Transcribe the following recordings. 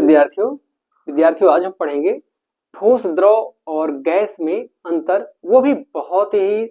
विद्यार्थियों विद्यार्थियों आज हम पढ़ेंगे ठोस, द्रव और गैस में अंतर, वो भी बहुत ही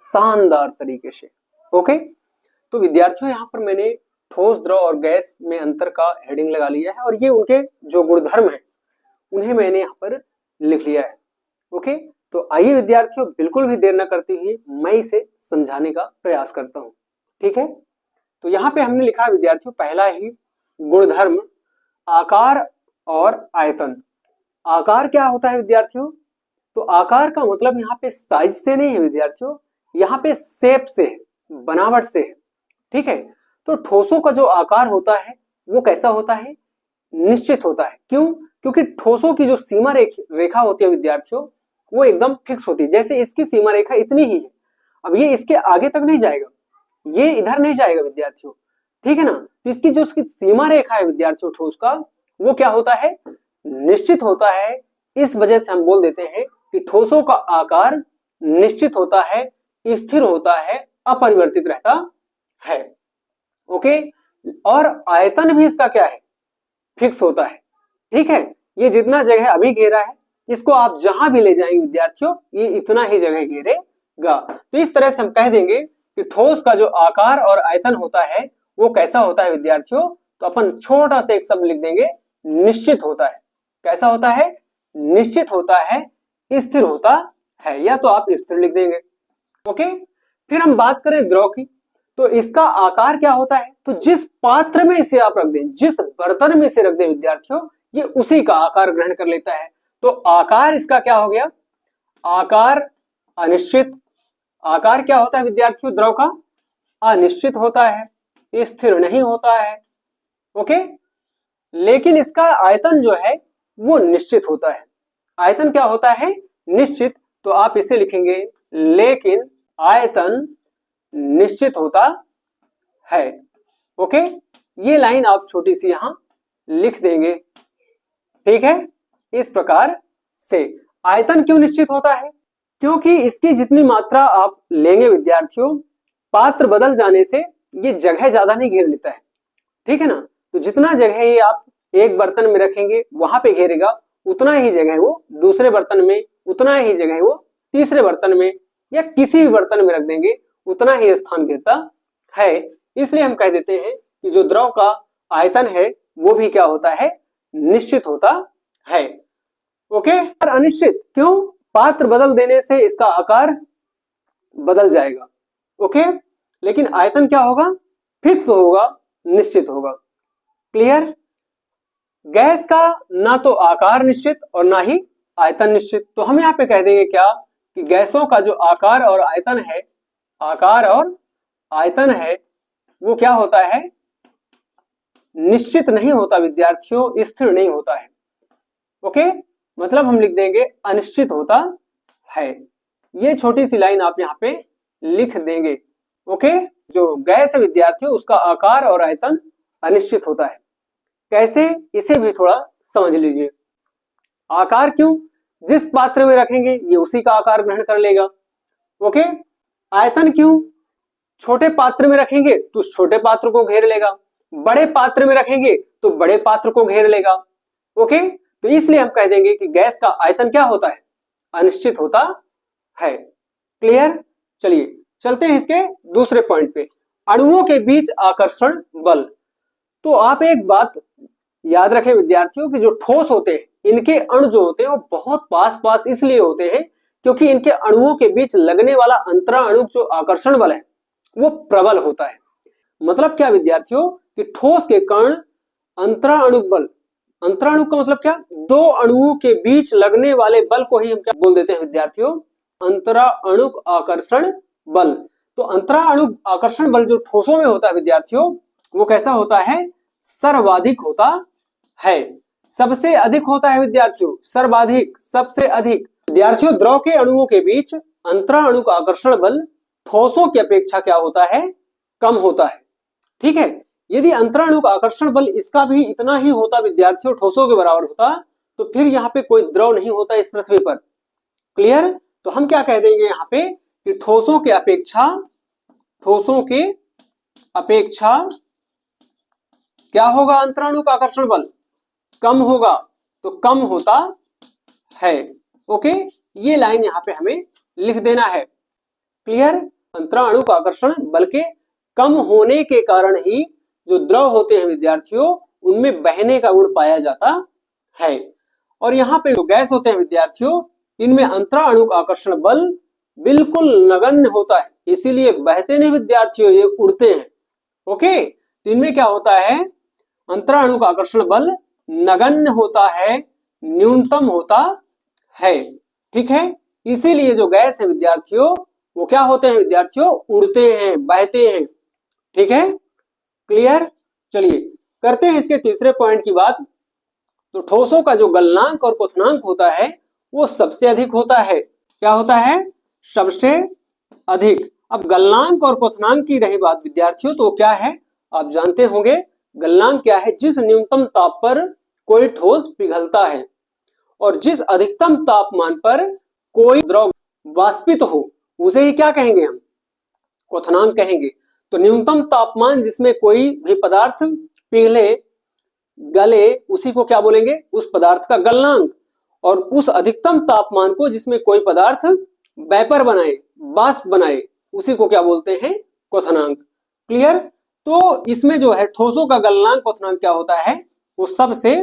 शानदार तरीके से। ओके, तो विद्यार्थियों यहाँ पर मैंने ठोस, द्रव और गैस में अंतर का हेडिंग लगा लिया है और ये उनके जो गुणधर्म है उन्हें मैंने यहाँ पर लिख लिया है। ओके, तो आइए विद्यार्थियों बिल्कुल भी देर न करते हुए मैं इसे समझाने का प्रयास करता हूँ। ठीक है, तो यहाँ पे हमने लिखा है विद्यार्थियों पहला ही गुणधर्म आकार और आयतन। आकार क्या होता है विद्यार्थियों? तो आकार का मतलब यहाँ पे साइज से नहीं है विद्यार्थियों, यहाँ पे शेप से है, बनावट से है। ठीक है, तो ठोसों का जो आकार होता है वो कैसा होता है? निश्चित होता है। क्यों? क्योंकि ठोसों की जो सीमा रेखा होती है विद्यार्थियों वो एकदम फिक्स होती है। जैसे इसकी सीमा रेखा इतनी ही है, अब ये इसके आगे तक नहीं जाएगा, ये इधर नहीं जाएगा विद्यार्थियों। ठीक है ना, तो इसकी जो उसकी सीमा रेखा है विद्यार्थियों ठोस का, वो क्या होता है? निश्चित होता है। इस वजह से हम बोल देते हैं कि ठोसों का आकार निश्चित होता है, स्थिर होता है, अपरिवर्तित रहता है। ओके, और आयतन भी इसका क्या है? फिक्स होता है। ठीक है, ये जितना जगह अभी घेरा है इसको आप जहां भी ले जाएंगे विद्यार्थियों ये इतना ही जगह घेरेगा। तो इस तरह से हम कह देंगे कि ठोस का जो आकार और आयतन होता है वो कैसा होता है विद्यार्थियों? तो अपन छोटा सा एक शब्द लिख देंगे, निश्चित होता है। कैसा होता है? निश्चित होता है, स्थिर होता है, या तो आप स्थिर लिख देंगे। ओके, फिर हम बात करें द्रव की, तो इसका आकार क्या होता है? तो जिस पात्र में इसे आप रख दें, जिस बर्तन में इसे रख दें विद्यार्थियों, ये उसी का आकार ग्रहण कर लेता है। तो आकार इसका क्या हो गया? आकार अनिश्चित। आकार क्या होता है विद्यार्थियों द्रव का? अनिश्चित होता है, स्थिर नहीं होता है। ओके, लेकिन इसका आयतन जो है वो निश्चित होता है। आयतन क्या होता है? निश्चित। तो आप इसे लिखेंगे लेकिन आयतन निश्चित होता है। ओके, ये लाइन आप छोटी सी यहां लिख देंगे। ठीक है, इस प्रकार से आयतन क्यों निश्चित होता है? क्योंकि इसकी जितनी मात्रा आप लेंगे विद्यार्थियों, पात्र बदल जाने से ये जगह ज्यादा नहीं घेर लेता है। ठीक है ना, तो जितना जगह ये आप एक बर्तन में रखेंगे वहां पे घेरेगा, उतना ही जगह वो दूसरे बर्तन में, उतना ही जगह वो तीसरे बर्तन में या किसी भी बर्तन में रख देंगे, उतना ही स्थान घेरता है। इसलिए हम कह देते हैं कि जो द्रव का आयतन है वो भी क्या होता है? निश्चित होता है। ओके, और अनिश्चित क्यों? पात्र बदल देने से इसका आकार बदल जाएगा। ओके, लेकिन आयतन क्या होगा? फिक्स होगा, निश्चित होगा। क्लियर? गैस का ना तो आकार निश्चित और ना ही आयतन निश्चित। तो हम यहाँ पे कह देंगे क्या कि गैसों का जो आकार और आयतन है, आकार और आयतन है वो क्या होता है? निश्चित नहीं होता विद्यार्थियों, स्थिर नहीं होता है। ओके, मतलब हम लिख देंगे अनिश्चित होता है। ये छोटी सी लाइन आप यहाँ पे लिख देंगे। ओके, जो गैस है विद्यार्थियों उसका आकार और आयतन अनिश्चित होता है। कैसे? इसे भी थोड़ा समझ लीजिए। आकार क्यों? जिस पात्र में रखेंगे ये उसी का आकार ग्रहण कर लेगा। ओके, आयतन क्यों? छोटे पात्र में रखेंगे तो छोटे पात्र को घेर लेगा, बड़े पात्र में रखेंगे तो बड़े पात्र को घेर लेगा। ओके, तो इसलिए हम कह देंगे कि गैस का आयतन क्या होता है? अनिश्चित होता है। क्लियर? चलिए चलते हैं इसके दूसरे पॉइंट पे, अणुओं के बीच आकर्षण बल। तो आप एक बात याद रखें विद्यार्थियों कि जो ठोस होते हैं इनके अणु जो होते हैं वो बहुत पास पास इसलिए होते हैं क्योंकि इनके अणुओं के बीच लगने वाला अंतरा अणु जो आकर्षण बल है वो प्रबल होता है। मतलब क्या विद्यार्थियों कि ठोस के कण अंतरा अणु बल, अंतरा अणु का मतलब क्या? दो अणुओं के बीच लगने वाले बल को ही हम क्या बोल देते हैं विद्यार्थियों? अंतरा अणु आकर्षण बल। तो अंतरा अणु आकर्षण बल जो ठोसों में होता है विद्यार्थियों वो कैसा होता है? सर्वाधिक होता है। सबसे अधिक होता है विद्यार्थियों, सर्वाधिक, सबसे अधिक। विद्यार्थियों द्रव के अणुओं के बीच अंतरा अणु का आकर्षण बल ठोसों की अपेक्षा क्या होता है? कम होता है। ठीक है, यदि अंतरा अणु का आकर्षण बल इसका भी इतना ही होता विद्यार्थियों, ठोसों के बराबर होता, तो फिर यहाँ पे कोई द्रव नहीं होता इस पृथ्वी पर। क्लियर? तो हम क्या कह देंगे यहाँ पे कि ठोसों के अपेक्षा क्या होगा अंतरा अणु का आकर्षण बल? कम होगा तो कम होता है। ओके, ये लाइन यहाँ पे हमें लिख देना है। क्लियर? अंतराणु आकर्षण बल के कम होने के कारण ही जो द्रव होते हैं विद्यार्थियों, उनमें बहने का गुण पाया जाता है। और यहाँ पे जो गैस होते हैं विद्यार्थियों, इनमें अंतराणु आकर्षण बल बिल्कुल नगण्य होता है, इसीलिए बहते नहीं विद्यार्थियों, ये उड़ते हैं। ओके, तो इनमें क्या होता है, अंतराणु का आकर्षण बल नगण्य होता है, न्यूनतम होता है। ठीक है, इसीलिए जो गैस है विद्यार्थियों, वो क्या होते हैं विद्यार्थियों, उड़ते हैं, बहते हैं। ठीक है, क्लियर? चलिए करते हैं इसके तीसरे पॉइंट की बात। तो ठोसों का जो गलनांक और क्वथनांक होता है वो सबसे अधिक होता है। क्या होता है? सबसे अधिक। अब गलनांक और क्वथनांक की रही बात विद्यार्थियों, तो क्या है आप जानते होंगे। गलनांक क्या है? जिस न्यूनतम ताप पर कोई ठोस पिघलता है और जिस अधिकतम तापमान पर कोई द्रव वाष्पित हो, उसे ही क्या कहेंगे हम? क्वथनांक कहेंगे। तो न्यूनतम तापमान जिसमें कोई भी पदार्थ पिघले, गले, उसी को क्या बोलेंगे? उस पदार्थ का गलनांक। और उस अधिकतम तापमान को जिसमें कोई पदार्थ वेपर बनाए, वाष्प बनाए, उसी को क्या बोलते हैं? क्वथनांक। क्लियर? तो इसमें जो है ठोसों का गलनांक क्वथनांक क्या होता है? वो सबसे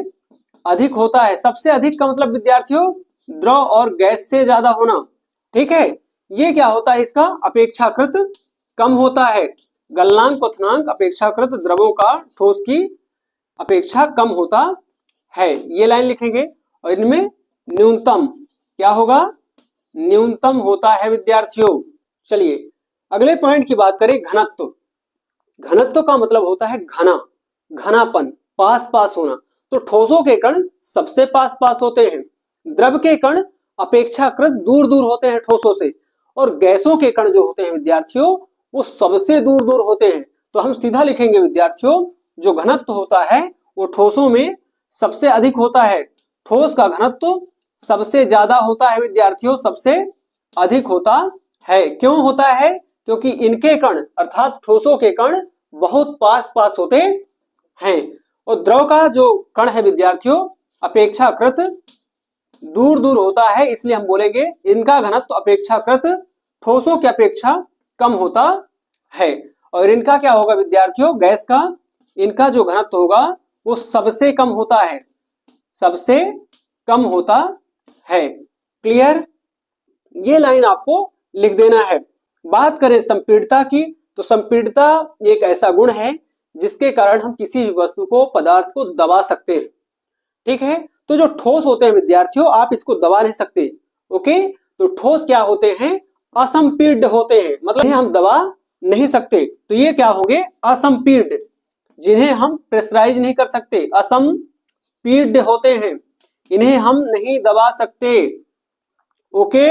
अधिक होता है। सबसे अधिक का मतलब विद्यार्थियों द्रव और गैस से ज्यादा होना। ठीक है, ये क्या होता है? इसका अपेक्षाकृत कम होता है। गलनांक क्वथनांक अपेक्षाकृत द्रवों का ठोस की अपेक्षा कम होता है, ये लाइन लिखेंगे। और इनमें न्यूनतम क्या होगा? न्यूनतम होता है विद्यार्थियों। चलिए अगले पॉइंट की बात करें, घनत्व। घनत्व का मतलब होता है घना, घनापन, पास पास होना। तो ठोसों के कण सबसे पास पास होते हैं, द्रव के कण अपेक्षाकृत दूर दूर होते हैं ठोसों से, और गैसों के कण जो होते हैं विद्यार्थियों, वो सबसे दूर दूर होते हैं। तो हम सीधा लिखेंगे विद्यार्थियों, जो घनत्व होता है वो ठोसों में सबसे अधिक होता है। ठोस का घनत्व सबसे ज्यादा होता है विद्यार्थियों, सबसे अधिक होता है। क्यों होता है? क्योंकि इनके कण अर्थात ठोसों के कण बहुत पास पास होते हैं, और द्रव का जो कण है विद्यार्थियों अपेक्षाकृत दूर दूर होता है, इसलिए हम बोलेंगे इनका घनत्व अपेक्षाकृत ठोसों की अपेक्षा कम होता है। और इनका क्या होगा विद्यार्थियों? गैस का इनका जो घनत्व होगा वो सबसे कम होता है, सबसे कम होता है। क्लियर? ये लाइन आपको लिख देना है। बात करें संपीड़ितता की, तो संपीड़ितता एक ऐसा गुण है जिसके कारण हम किसी भी वस्तु को, पदार्थ को दबा सकते हैं। ठीक है, तो जो ठोस होते हैं विद्यार्थियों, आप इसको दबा नहीं सकते। ओके, तो ठोस क्या होते हैं? असंपीड्य होते हैं, मतलब हम दबा नहीं सकते। तो ये क्या होंगे? असंपीड्य, जिन्हें हम प्रेशराइज नहीं कर सकते, असंपीड्य होते हैं, इन्हें हम नहीं दबा सकते। ओके,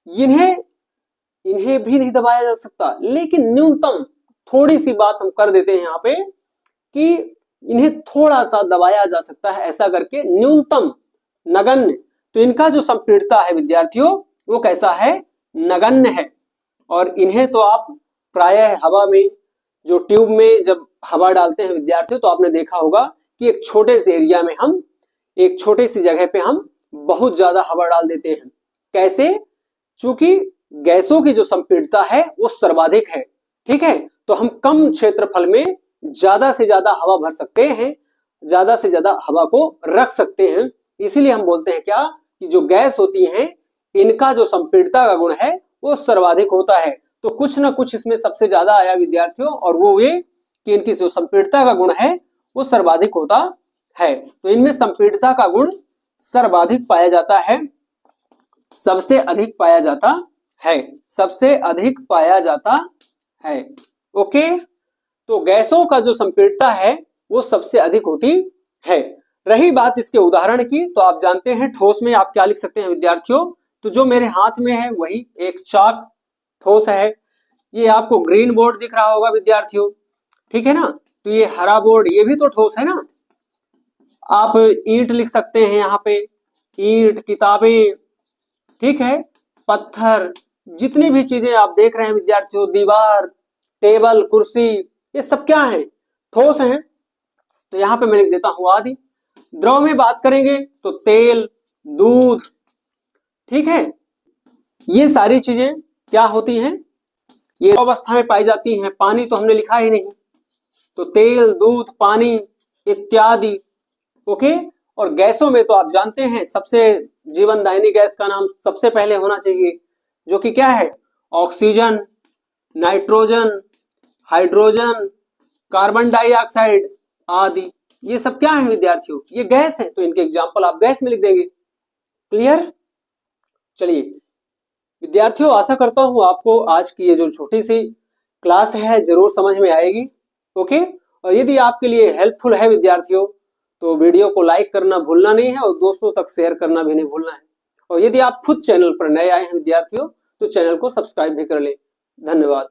इन्हें भी नहीं दबाया जा सकता, लेकिन न्यूनतम थोड़ी सी बात हम कर देते हैं यहाँ पे कि इन्हें थोड़ा सा दबाया जा सकता है, ऐसा करके न्यूनतम, नगण्य। तो इनका जो संपीड़ितता है विद्यार्थियों वो कैसा है? नगण्य है। और इन्हें तो आप प्रायः हवा में, जो ट्यूब में जब हवा डालते हैं विद्यार्थियों, तो आपने देखा होगा कि एक छोटे से एरिया में हम, एक छोटी सी जगह पे हम बहुत ज्यादा हवा डाल देते हैं। कैसे? चूंकि गैसों की जो संपीड़ितता है वो सर्वाधिक है। ठीक है, तो हम कम क्षेत्रफल में ज्यादा से ज्यादा हवा भर सकते हैं, ज्यादा से ज्यादा हवा को रख सकते हैं। इसीलिए हम बोलते हैं क्या, कि जो गैस होती हैं इनका जो संपीड़ितता का गुण है वो सर्वाधिक होता है। तो कुछ ना कुछ इसमें सबसे ज्यादा आया विद्यार्थियों, और वो ये कि इनकी जो संपीड़ितता का गुण है वो सर्वाधिक होता है। तो इनमें संपीड़ितता का गुण सर्वाधिक पाया जाता है, सबसे अधिक पाया जाता है, सबसे अधिक पाया जाता है। ओके, तो गैसों का जो संपीड़ितता है वो सबसे अधिक होती है। रही बात इसके उदाहरण की, तो आप जानते हैं ठोस में आप क्या लिख सकते हैं विद्यार्थियों। तो जो मेरे हाथ में है वही एक चाक ठोस है। ये आपको ग्रीन बोर्ड दिख रहा होगा विद्यार्थियों, ठीक है ना। तो ये हरा बोर्ड, ये भी तो ठोस है ना। आप ईंट लिख सकते हैं यहाँ पे, ईंट, किताबें, ठीक है, पत्थर, जितनी भी चीजें आप देख रहे हैं विद्यार्थियों, दीवार, टेबल, कुर्सी, ये सब क्या है? ठोस हैं। तो यहाँ पे मैं लिख देता हूं आदि। द्रव में बात करेंगे तो तेल, दूध, ठीक है, ये सारी चीजें क्या होती हैं, ये अवस्था में पाई जाती हैं। पानी तो हमने लिखा ही नहीं, तो तेल, दूध, पानी इत्यादि। ओके। और गैसों में तो आप जानते हैं सबसे जीवनदायिनी गैस का नाम सबसे पहले होना चाहिए, जो कि क्या है, oxygen, nitrogen, hydrogen, carbon dioxide आदि। ये सब क्या है विद्यार्थियों, ये गैस है, तो इनके एग्जाम्पल आप गैस में लिख देंगे। क्लियर। चलिए विद्यार्थियों, आशा करता हूं आपको आज की ये जो छोटी सी क्लास है जरूर समझ में आएगी। ओके। और यदि आपके लिए हेल्पफुल है विद्यार्थियों, तो वीडियो को लाइक करना भूलना नहीं है और दोस्तों तक शेयर करना भी नहीं भूलना है। और यदि आप खुद चैनल पर नए आए हैं विद्यार्थियों, तो चैनल को सब्सक्राइब भी कर लें। धन्यवाद।